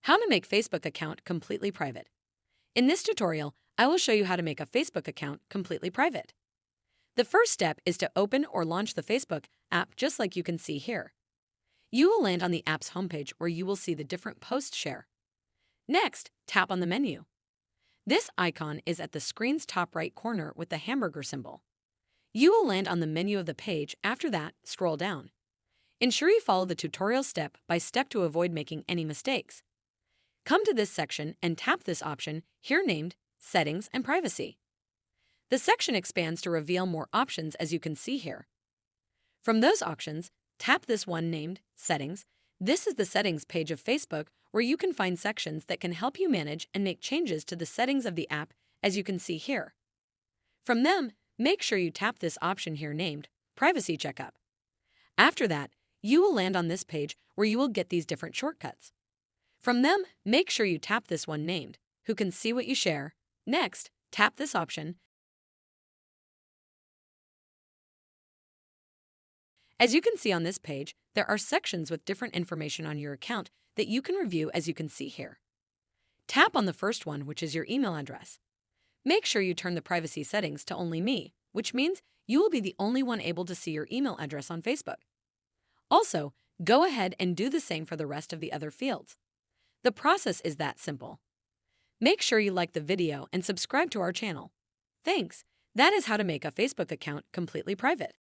How to make Facebook account completely private. In this tutorial, I will show you how to make a Facebook account completely private. The first step is to open or launch the Facebook app just like you can see here. You will land on the app's homepage where you will see the different posts share. Next, tap on the menu. This icon is at the screen's top right corner with the hamburger symbol. You will land on the menu of the page. After that, scroll down. Ensure you follow the tutorial step by step to avoid making any mistakes. Come to this section and tap this option here named Settings and Privacy. The section expands to reveal more options as you can see here. From those options, tap this one named Settings. This is the settings page of Facebook where you can find sections that can help you manage and make changes to the settings of the app as you can see here. From them, make sure you tap this option here named Privacy Checkup. After that, you will land on this page where you will get these different shortcuts. From them, make sure you tap this one named Who Can See What You Share. Next, tap this option. As you can see on this page, there are sections with different information on your account that you can review as you can see here. Tap on the first one, which is your email address. Make sure you turn the privacy settings to only me, which means you will be the only one able to see your email address on Facebook. Also, go ahead and do the same for the rest of the other fields. The process is that simple. Make sure you like the video and subscribe to our channel. Thanks. That is how to make a Facebook account completely private.